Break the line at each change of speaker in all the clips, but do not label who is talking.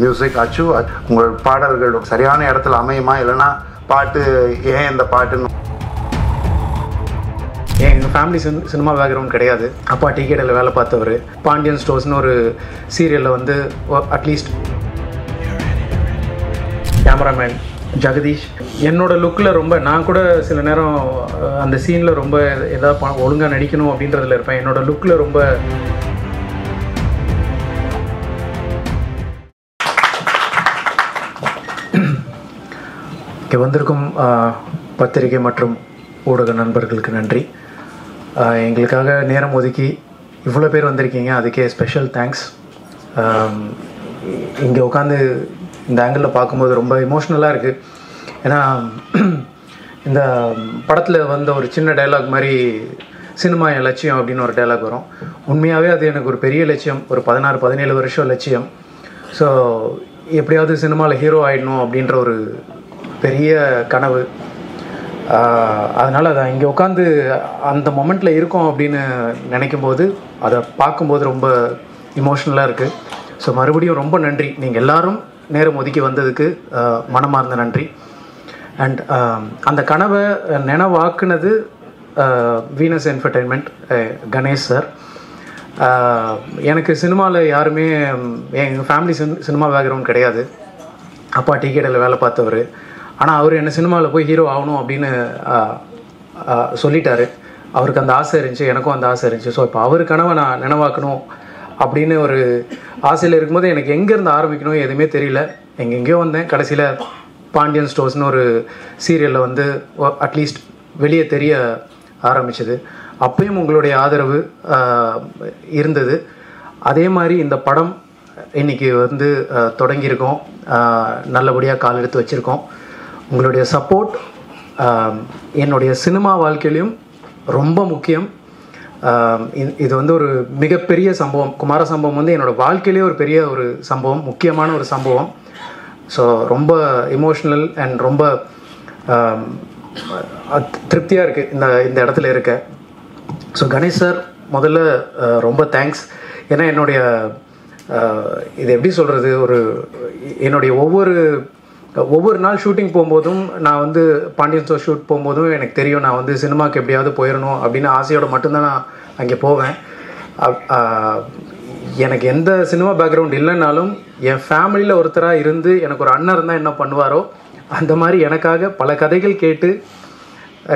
Music அச்சு உங்கள் பாடல்கள் சரியான இடத்துல அமையுமா, இல்லைன்னா பாட்டு ஏன் இந்த பாட்டுன்னு.
எங்கள் ஃபேமிலி சினிமா பேக்ரவுண்ட் கிடையாது. அப்பா டீ கடையில் வேலை பார்த்தவர். பாண்டியன் ஸ்டோர்ஸ்னு ஒரு சீரியலில் வந்து அட்லீஸ்ட் கேமராமேன் ஜெகதீஷ். என்னோடய லுக்கில் ரொம்ப நான் கூட சில நேரம் அந்த சீனில் ரொம்ப எதாவது ஒழுங்காக நடிக்கணும் அப்படின்றதில் இருப்பேன். என்னோடய லுக்கில் ரொம்ப இங்கே வந்திருக்கும் பத்திரிகை மற்றும் ஊடக நண்பர்களுக்கு நன்றி. எங்களுக்காக நேரம் ஒதுக்கி இவ்வளோ பேர் வந்திருக்கீங்க, அதுக்கே ஸ்பெஷல் தேங்க்ஸ். இங்கே உட்காந்து இந்த ஆங்கிளில் பார்க்கும்போது ரொம்ப இமோஷ்னலாக இருக்குது. ஏன்னா இந்த படத்தில் வந்த ஒரு சின்ன டைலாக் மாதிரி சினிமா என் லட்சியம் அப்படின்னு ஒரு டைலாக் வரும். உண்மையாகவே அது எனக்கு ஒரு பெரிய லட்சியம், ஒரு 16-17 வருஷம் லட்சியம். ஸோ எப்படியாவது சினிமாவில் ஹீரோ ஆகிடணும் அப்படின்ற ஒரு பெரிய கனவு. அதனால் அதை இங்கே உட்காந்து அந்த மொமெண்ட்டில் இருக்கோம் அப்படின்னு நினைக்கும்போது, அதை பார்க்கும்போது ரொம்ப இமோஷ்னலாக இருக்குது. ஸோ மறுபடியும் ரொம்ப நன்றி. நீங்கள் எல்லோரும் நேரம் ஒதுக்கி வந்ததுக்கு மனமார்ந்த நன்றி. அண்ட் அந்த கனவை நினைவாக்குனது வீனஸ் என்டர்டெயின்மெண்ட், கணேஷ் சார். எனக்கு சினிமாவில் யாருமே எங்கள் ஃபேமிலி சினிமா பேக்ரவுண்ட் கிடையாது. அப்பா டீ கடையில் வேலை பார்த்தவர். ஆனால் அவர் என்ன சினிமாவில் போய் ஹீரோ ஆகணும் அப்படின்னு சொல்லிட்டாரு. அவருக்கு அந்த ஆசை இருந்துச்சு, எனக்கும் அந்த ஆசை இருந்துச்சு. ஸோ இப்போ அவர் கனவை நான் நினைவாக்கணும் அப்படின்னு ஒரு ஆசையில் இருக்கும்போது எனக்கு எங்கேருந்து ஆரம்பிக்கணும் எதுவுமே தெரியல. எங்கெங்கேயோ வந்தேன். கடைசியில் பாண்டியன் ஸ்டோர்ஸ்னு ஒரு சீரியலில் வந்து அட்லீஸ்ட் வெளியே தெரிய ஆரம்பிச்சது. அப்பயும் உங்களுடைய ஆதரவு இருந்தது. அதே மாதிரி இந்த படம் இன்றைக்கி வந்து தொடங்கியிருக்கோம், நல்லபடியாக கால் எடுத்து வச்சுருக்கோம். உங்களுடைய சப்போர்ட் என்னுடைய சினிமா வாழ்க்கையிலையும் ரொம்ப முக்கியம். இது வந்து ஒரு மிகப்பெரிய சம்பவம். குமார சம்பவம் வந்து என்னோடய வாழ்க்கையிலே ஒரு பெரிய ஒரு சம்பவம், முக்கியமான ஒரு சம்பவம். ஸோ ரொம்ப இமோஷ்னல் அண்ட் ரொம்ப திருப்தியாக இருக்குது இந்த இடத்துல இருக்க. ஸோ கணேஷ் சார் முதல்ல ரொம்ப தேங்க்ஸ். ஏன்னா என்னுடைய இது எப்படி சொல்கிறது, என்னுடைய ஒவ்வொரு நாள் ஷூட்டிங் போகும்போதும், நான் வந்து பாண்டியன் ஸ்டோர் ஷூட் போகும்போதும் எனக்கு தெரியும் நான் வந்து சினிமாவுக்கு எப்படியாவது போயிடணும் அப்படின்னு ஆசையோடு மட்டும்தான் நான் அங்கே போவேன். எனக்கு எந்த சினிமா பேக்ரவுண்ட் இல்லைன்னாலும் என் ஃபேமிலியில் ஒருத்தராக இருந்து எனக்கு ஒரு அண்ணன் இருந்தால் என்ன பண்ணுவாரோ அந்த மாதிரி எனக்காக பல கதைகள் கேட்டு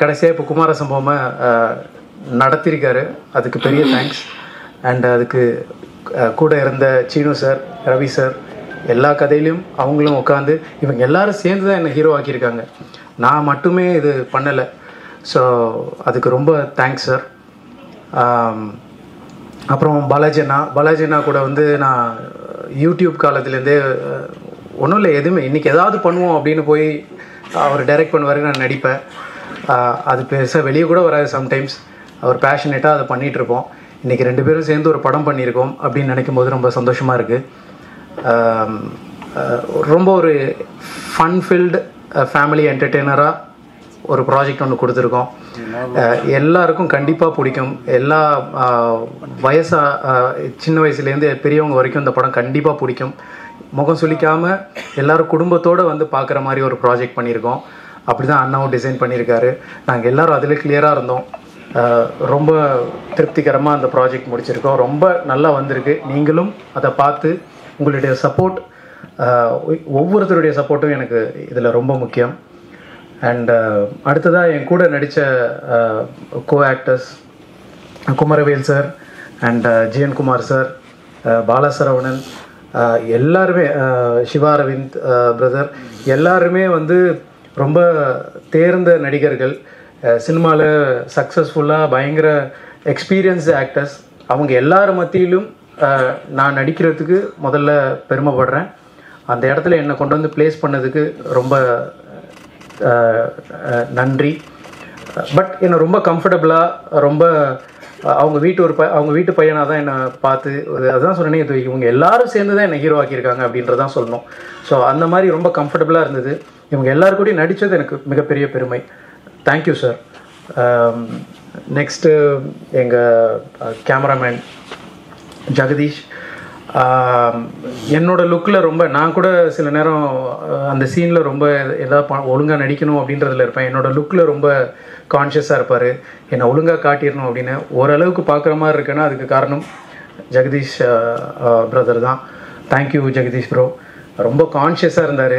கடைசியாக இப்போ குமார சம்பவமை நடத்தியிருக்காரு. அதுக்கு பெரிய தேங்க்ஸ். அண்ட் அதுக்கு கூட இருந்த சீனு சார், ரவி சார், எல்லா கதையிலையும் அவங்களும் உட்காந்து இவங்க எல்லோரும் சேர்ந்து தான் என்னை ஹீரோ ஆக்கியிருக்காங்க. நான் மட்டுமே இது பண்ணலை. ஸோ அதுக்கு ரொம்ப தேங்க்ஸ் சார். அப்புறம் பாலாஜி அண்ணா கூட வந்து நான் யூடியூப் காலத்துலேருந்தே ஒன்றும் இல்லை, எதுவுமே இன்றைக்கி ஏதாவது பண்ணுவோம் அப்படின்னு போய் அவர் டைரக்ட் பண்ணுவார், நான் நடிப்பேன். அது பெருசாக வெளியே கூட வராது சம்டைம்ஸ். அவர் பேஷனேட்டாக அதை பண்ணிகிட்ருப்போம். இன்றைக்கி 2 பேரும் சேர்ந்து ஒரு படம் பண்ணியிருக்கோம் அப்படின்னு நினைக்கும் போது ரொம்ப சந்தோஷமாக இருக்குது. ரொம்ப ஒரு ஃபன்ஃபில்டு ஃபேமிலி என்டர்டெய்னராக ஒரு ப்ராஜெக்ட் ஒன்று கொடுத்துருக்கோம். எல்லாருக்கும் கண்டிப்பாக பிடிக்கும். எல்லா சின்ன வயசுலேருந்து பெரியவங்க வரைக்கும் இந்த படம் கண்டிப்பாக பிடிக்கும். முகம் சுளிக்காமல் எல்லோரும் குடும்பத்தோடு வந்து பார்க்குற மாதிரி ஒரு ப்ராஜெக்ட் பண்ணியிருக்கோம். அப்படி தான் அண்ணாவும் டிசைன் பண்ணியிருக்காரு. நாங்கள் எல்லோரும் அதில் கிளியராக இருந்தோம். ரொம்ப திருப்திகரமாக அந்த ப்ராஜெக்ட் முடிச்சிருக்கோம். ரொம்ப நல்லா வந்திருக்கு. நீங்களும் அதை பார்த்து உங்களுடைய சப்போர்ட், ஒவ்வொருத்தருடைய சப்போர்ட்டும் எனக்கு இதில் ரொம்ப முக்கியம். அண்ட் அடுத்ததாக என் கூட நடித்த co actors Kumaravel sir and G N Kumar sir, Balasaravanan, எல்லாருமே, சிவா அரவிந்த் பிரதர், எல்லாருமே வந்து ரொம்ப தேர்ந்த நடிகர்கள். சினிமாவில் சக்ஸஸ்ஃபுல்லாக பயங்கர எக்ஸ்பீரியன்ஸ்டு ஆக்டர்ஸ். அவங்க எல்லார் மத்தியிலும் நான் நடிக்கிறதுக்கு முதல்ல பெருமைப்படுறேன். அந்த இடத்துல என்னை கொண்டு வந்து ப்ளேஸ் பண்ணதுக்கு ரொம்ப நன்றி. பட் என்னை ரொம்ப கம்ஃபர்டபுளாக, ரொம்ப அவங்க வீட்டு பையனாக தான் என்னை பார்த்து அதுதான் சொன்னேன். இது இவங்க எல்லோரும் சேர்ந்து தான் என்னை ஹீரோ ஆக்கியிருக்காங்க அப்படின்றதான் சொல்லணும். ஸோ அந்த மாதிரி ரொம்ப கம்ஃபர்டபுளாக இருந்தது. இவங்க எல்லாருக்கூடையும் நடித்தது எனக்கு மிகப்பெரிய பெருமை. Thank you sir. நெக்ஸ்ட்டு எங்கள் கேமராமேன் ஜெகதீஷ். என்னோட லுக்கில் ரொம்ப நான் கூட சில நேரம் அந்த சீனில் ரொம்ப ஏதாவது ஒழுங்காக நடிக்கணும் அப்படின்றதுல இருப்பேன். என்னோட லுக்கில் ரொம்ப கான்ஷியஸாக இருப்பார். என்னை ஒழுங்காக காட்டிடணும் அப்படின்னு ஓரளவுக்கு பார்க்குற மாதிரி இருக்குன்னா அதுக்கு காரணம் ஜெகதீஷ் பிரதர் தான். Thank you Jagadish bro. ரொம்ப கான்ஷியஸாக இருந்தார்.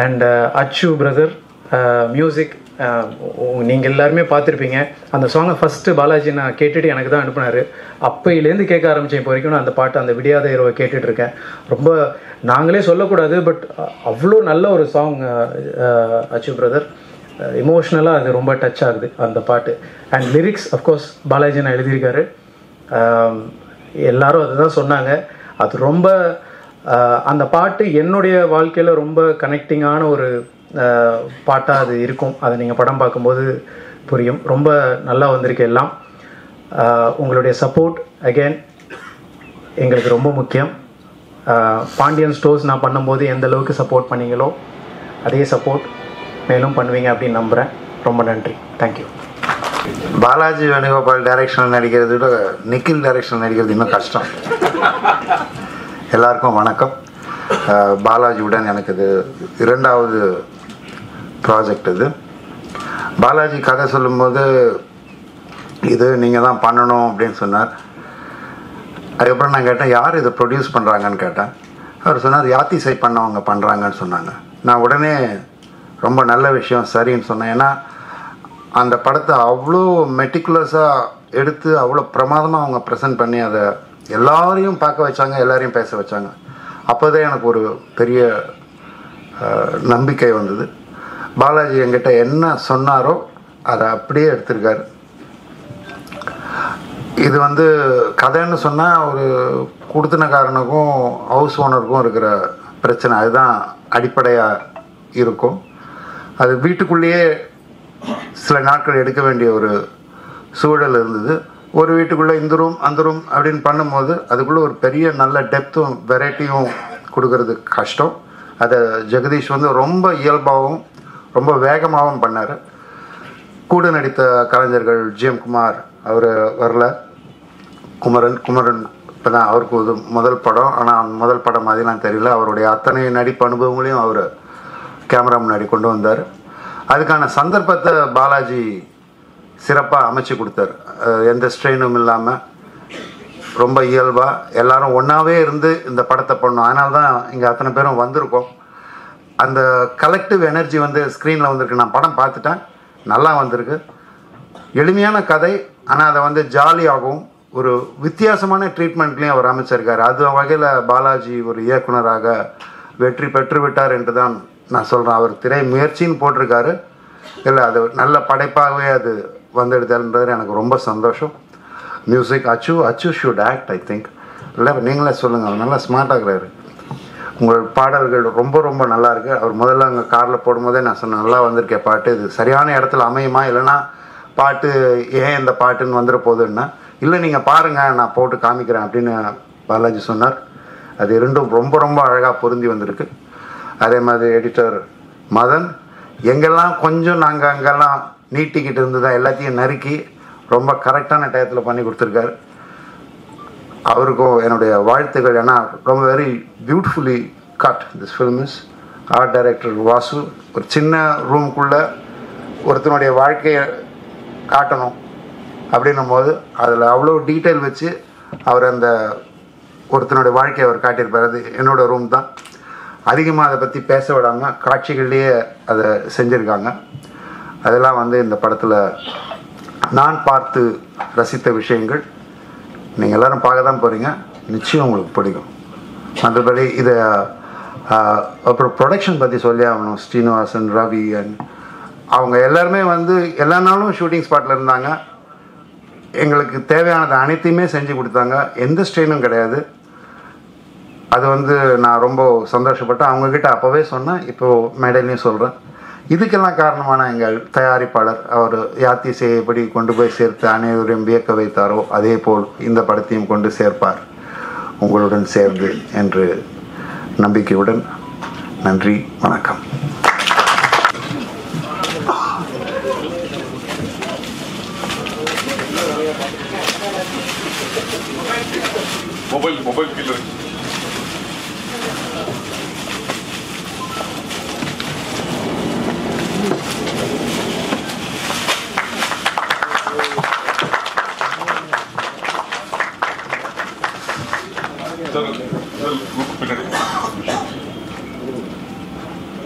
அண்ட் அச்சு பிரதர் மியூசிக் நீங்கள் எல்லாருமே பார்த்துருப்பீங்க. அந்த சாங்கை ஃபஸ்ட்டு பாலாஜி நான் கேட்டுட்டு எனக்கு தான் அனுப்புனார். அப்போயிலேருந்து கேட்க ஆரம்பித்தேன். இப்போ வரைக்கும் நான் அந்த பாட்டு அந்த விடியாத இரவை கேட்டுட்ருக்கேன். ரொம்ப நாங்களே சொல்லக்கூடாது, பட் அவ்வளோ நல்ல ஒரு சாங் அச்சு பிரதர். எமோஷ்னலாக அது ரொம்ப டச் ஆகுது அந்த பாட்டு. அண்ட் லிரிக்ஸ் அஃப்கோர்ஸ் பாலாஜி நான் எழுதியிருக்காரு. எல்லாரும் அதை தான் சொன்னாங்க. அது ரொம்ப அந்த பாட்டு என்னுடைய வாழ்க்கையில் ரொம்ப கனெக்டிங்கான ஒரு பாட்டாக அது இருக்கும். அதை நீங்கள் படம் பார்க்கும்போது புரியும். ரொம்ப நல்லா வந்திருக்கு எல்லாம். உங்களுடைய சப்போர்ட் அகெயின் எங்களுக்கு ரொம்ப முக்கியம். பாண்டியன் ஸ்டோர்ஸ் நான் பண்ணும்போது எந்த அளவுக்கு சப்போர்ட் பண்ணீங்களோ அதே சப்போர்ட் மேலும் பண்ணுவீங்க அப்படின்னு நம்புகிறேன். ரொம்ப நன்றி. தேங்க்யூ.
பாலாஜி வேணுகோபால் டைரக்ஷனில் நடிக்கிறது விட நிக்கில் டைரக்ஷனில் நடிக்கிறது இன்னும் கஷ்டம். எல்லாருக்கும் வணக்கம். பாலாஜியுடன் எனக்கு இது 2வது ப்ராஜெக்ட். இது பாலாஜி கதை சொல்லும்போது இது நீங்கள் தான் பண்ணணும் அப்படின்னு சொன்னார். அதுக்கப்புறம் நான் கேட்டேன் யார் இதை ப்ரொடியூஸ் பண்ணுறாங்கன்னு கேட்டேன். அவர் சொன்னார் யாத்திசை பண்ணவங்க பண்ணுறாங்கன்னு சொன்னாங்க. நான் உடனே ரொம்ப நல்ல விஷயம் சரின்னு சொன்னேன். ஏன்னா அந்த படத்தை அவ்வளோ மெட்டிகுலஸாக எடுத்து அவ்வளோ பிரமாதமாக அவங்க ப்ரெசென்ட் பண்ணி அதை எல்லாரையும் பார்க்க வச்சாங்க, எல்லாரையும் பேச வச்சாங்க. அப்போதான் எனக்கு ஒரு பெரிய நம்பிக்கை வந்தது. பாலாஜி என்கிட்ட என்ன சொன்னாரோ அதை அப்படியே எடுத்திருக்காரு. இது வந்து கதைன்னு சொன்னால் ஒரு குடுத்தனக்காரனுக்கும் ஹவுஸ் ஓனருக்கும் இருக்கிற பிரச்சனை அதுதான் அடிப்படையாக இருக்கும். அது வீட்டுக்குள்ளேயே சில நாட்கள் எடுக்க வேண்டிய ஒரு சூழல் இருந்தது. ஒரு வீட்டுக்குள்ளே இந்த ரூம் அந்த ரூம் அப்படின்னு பண்ணும்போது அதுக்குள்ளே ஒரு பெரிய நல்ல டெப்த்தும் வெரைட்டியும் கொடுக்கறது கஷ்டம். அதை ஜெகதீஷ் வந்து ரொம்ப இயல்பாகவும் ரொம்ப வேகமாகவும் பண்ணார். கூட நடித்த கலைஞர்கள் GM குமார் அவர் வரல, குமரன் இப்போ தான் அவருக்கு ஒரு முதல் படம். ஆனால் முதல் படம் மாதிரிலாம் தெரியல. அவருடைய அத்தனை நடிப்பு அனுபவங்களையும் அவர் கேமரா முன்னாடி கொண்டு வந்தார். அதுக்கான சந்தர்ப்பத்தை பாலாஜி சிறப்பாக அமைச்சு கொடுத்தார். எந்த ஸ்ட்ரெயினும் இல்லாமல் ரொம்ப இயல்பாக எல்லாரும் ஒன்றாவே இருந்து இந்த படத்தை பண்ணோம். அதனால தான் இங்கே அத்தனை பேரும் வந்திருக்கோம். அந்த கலெக்டிவ் எனர்ஜி வந்து ஸ்க்ரீனில் வந்திருக்கு. நான் படம் பார்த்துட்டேன், நல்லா வந்திருக்கு. எளிமையான கதை, ஆனால் அதை வந்து ஜாலியாகவும் ஒரு வித்தியாசமான ட்ரீட்மெண்ட்லேயும் அவர் அமைச்சிருக்காரு. அது வகையில் பாலாஜி ஒரு இயக்குனராக வெற்றி பெற்று விட்டார் என்று தான் நான் சொல்கிறேன். அவர் திரை முயற்சின்னு போட்டிருக்காரு. இல்லை, அது நல்ல படைப்பாகவே அது வந்துடுதுன்றது எனக்கு ரொம்ப சந்தோஷம். மியூசிக் அச்சு ஷுட் ஆக்ட் ஐ திங்க். இல்லை நீங்களே சொல்லுங்கள், அவர் நல்லா ஸ்மார்ட்டாகிறாரு. உங்கள் பாடல்கள் ரொம்ப ரொம்ப நல்லா இருக்குது. அவர் முதல்ல அங்கே காரில் போடும்போதே நான் சொன்னேன் நல்லா வந்திருக்கேன் பாட்டு, இது சரியான இடத்துல அமையுமா, இல்லைனா பாட்டு ஏன் இந்த பாட்டுன்னு வந்துட போகுதுன்னா, இல்லை நீங்கள் பாருங்கள் நான் போட்டு காமிக்கிறேன் அப்படின்னு பாலாஜி சொன்னார். அது இரண்டும் ரொம்ப ரொம்ப அழகாக பொருந்தி வந்திருக்கு. அதே மாதிரி எடிட்டர் மதன் எங்கெல்லாம் கொஞ்சம் நாங்கள் அங்கெல்லாம் நீட்டிக்கிட்டு இருந்ததா எல்லாத்தையும் நறுக்கி ரொம்ப கரெக்டான டயத்தில் பண்ணி கொடுத்துருக்காரு. அவருக்கும் என்னுடைய வாழ்த்துக்கள். ஏன்னா ரொம்ப very beautifully cut this film is. Art director Vasu ஒரு சின்ன ரூம்குள்ளே ஒருத்தனுடைய வாழ்க்கையை காட்டணும் அப்படின்னும் போது அதில் அவ்வளோ டீட்டெயில் வச்சு அவர் அந்த ஒருத்தனுடைய வாழ்க்கையை அவர் காட்டியிருப்பார். அது என்னோடய ரூம் தான். அதிகமாக அதை பற்றி பேச விடாமல் காட்சிகள்லேயே அதை செஞ்சுருக்காங்க. அதெல்லாம் வந்து இந்த படத்தில் நான் பார்த்து ரசித்த விஷயங்கள். நீங்கள் எல்லோரும் பார்க்க தான் போகிறீங்க, நிச்சயம் உங்களுக்கு பிடிக்கும். மற்றபடி இதை அப்புறம் ப்ரொடக்ஷன் பற்றி சொல்லி ஆகணும். ஸ்ரீனிவாசன், ரவி அண்ட் அவங்க எல்லாருமே வந்து எல்லா நாளும் ஷூட்டிங் ஸ்பாட்டில் இருந்தாங்க. எங்களுக்கு தேவையானது அனைத்தையுமே செஞ்சு கொடுத்தாங்க. எந்த ஸ்ட்ரெயினும் கிடையாது. அது வந்து நான் ரொம்ப சந்தோஷப்பட்டேன். அவங்கக்கிட்ட அப்போவே சொன்னேன், இப்போது மேடையிலையும் சொல்கிறேன். இதுக்கெல்லாம் காரணமான எங்கள் தயாரிப்பாளர் அவர் யாத்திசையை எப்படி கொண்டு போய் சேர்த்து அனைவரையும் வியக்க வைத்தாரோ அதே போல் இந்த படத்தையும் கொண்டு சேர்ப்பார் உங்களுடன் சேர்ந்து என்று நம்பிக்கையுடன் நன்றி, வணக்கம்.
மொபைல் கீழே இருக்கு. சார் பின்னாடி